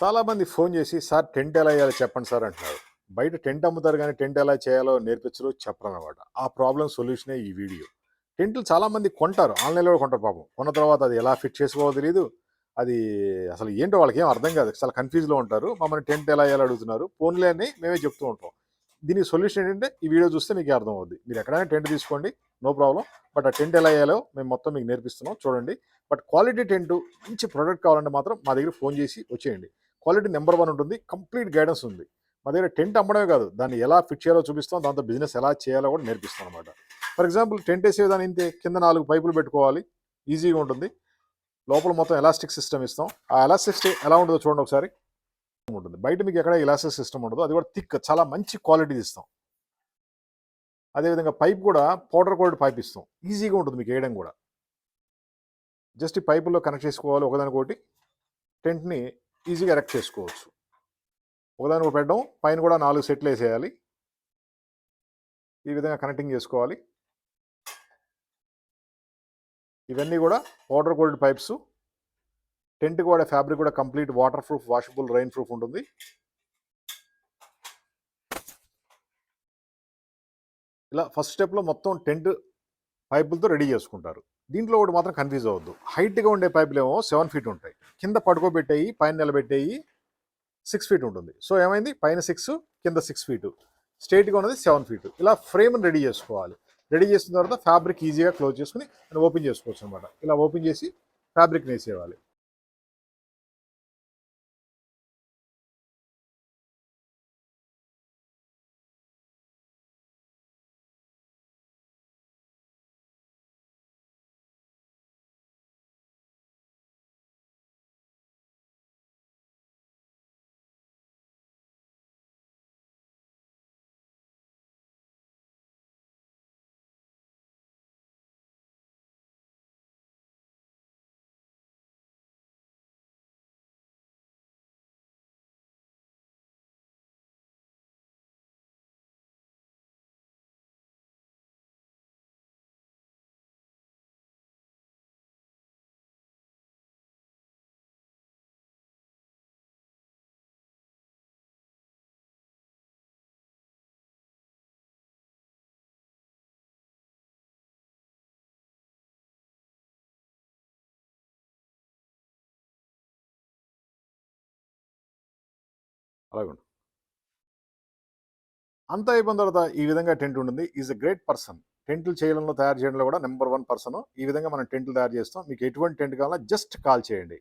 చాలామంది ఫోన్ చేసి, "sir tent ఎలా ఎయ్యాలో చెప్పండి సార్" అంటున్నారు. బయట టెంట్ అమ్ముతారు గానీ, టెంట్ ఎలా చేయాలో నేర్పించరు, చెప్పరనమాట. ఆ ప్రాబ్లమ్ సొల్యూషనే ఈ వీడియో. టెంటులు చాలామంది కొంటారు. ఆన్‌లైన్‌లో కూడా కొంటారు పాపం. కొన్న తర్వాత అది ఎలా ఫిట్ చేసుకోవాలో తెలీదు. అది అసలు ఏంటో వాళ్ళకేం అర్థం కాదు. చాలా కన్‌ఫ్యూజ్‌లో ఉంటారు. మమ్మల్ని టెంట్ ఎలా ఎయ్యాలో అడుగుతున్నారు. పోనీలే అని మేమే చెప్తూ ఉంటాం. దీనికి సొల్యూషన్ ఏంటంటే, ఈ వీడియో చూస్తే మీకే అర్థమవుద్ది. మీరు ఎక్కడైనా టెంట్ తీసుకోండి. No problem. బట్ ఆ టెంట్ ఎలా ఎయ్యాలో మేము మొత్తం మీకు నేర్పిస్తున్నాం చూడండి. బట్ క్వాలిటీ టెంటు, మంచి ప్రొడక్ట్ కావాలంటే మాత్రం మా దగ్గర ఫోన్ చేసి వచ్చేయండి. క్వాలిటీ నెంబర్ 1 ఉంటుంది. కంప్లీట్ గైడెన్స్ ఉంది. మా దగ్గర టెంట్ అమ్మడమే కాదు, దాన్ని ఎలా ఫిట్ చేయాలో చూపిస్తాం. దాంతో బిజినెస్ ఎలా చేయాలో కూడా నేర్పిస్తాం అనమాట. ఫర్ ఎగ్జాంపుల్ టెంట్ వేసే విధానం ఇంతే. కింద 4 పైపులు పెట్టుకోవాలి. ఈజీగా ఉంటుంది. లోపల మొత్తం ఎలాస్టిక్ సిస్టమ్ ఇస్తాం. ఆ ఎలాస్టిక్ ఎలా ఉంటుందో చూడండి ఒకసారి. ఉంటుంది. బయట మీకు ఎక్కడ ఎలాస్టిక్ సిస్టమ్ ఉండదు. అది కూడా థిక్, చాలా మంచి క్వాలిటీ ఇస్తాం. అదేవిధంగా పైప్ కూడా పౌడర్ కోటెడ్ పైప్ ఇస్తాం. ఈజీగా ఉంటుంది మీకు వేయడం కూడా. జస్ట్ ఈ పైపుల్లో కనెక్ట్ చేసుకోవాలి ఒకదానికొకటి. టెంట్ని ఈజీగా ఎరెక్ట్ చేసుకోవచ్చు. ఒకదానికి పెట్టడం, పైన కూడా 4 సెట్లు వేసేయాలి. ఈ విధంగా కనెక్టింగ్ చేసుకోవాలి. ఇవన్నీ కూడా పౌడర్ కోటెడ్ పైప్స్. టెంట్కి వాడే ఫ్యాబ్రిక్ కూడా complete water proof, washable, rain proof ఉంటుంది. ఇలా ఫస్ట్ స్టెప్లో మొత్తం టెంట్ పైపులతో రెడీ చేసుకుంటారు. దీంట్లో ఒకటి మాత్రం కన్ఫ్యూజ్ అవ్వద్దు. హైట్గా ఉండే పైపులు ఏమో 7 ఫీట్ ఉంటాయి. కింద పడుకోబెట్టేయి, పైన నిలబెట్టేయి 6 ఫీట్ ఉంటుంది. సో ఏమైంది, పైన 6, కింద 6 ఫీటు, స్ట్రైట్గా ఉన్నది 7 ఫీటు. ఇలా ఫ్రేమ్ని రెడీ చేసుకోవాలి. రెడీ చేసిన తర్వాత ఫ్యాబ్రిక్ ఈజీగా క్లోజ్ చేసుకుని ఓపెన్ చేసుకోవచ్చు అనమాట. ఇలా ఓపెన్ చేసి ఫ్యాబ్రిక్ని వేసేయాలి. అలాగే అంతా అయిపోయిన తర్వాత ఈ విధంగా టెంట్ ఉంటుంది. Is a great person. టెంట్లు చేయడంలో, తయారు చేయడంలో కూడా నెంబర్ 1 పర్సన్. ఈ విధంగా మనం టెంట్లు తయారు చేస్తాం. మీకు ఎటువంటి టెంట్ కావాలన్నా జస్ట్ కాల్ చేయండి.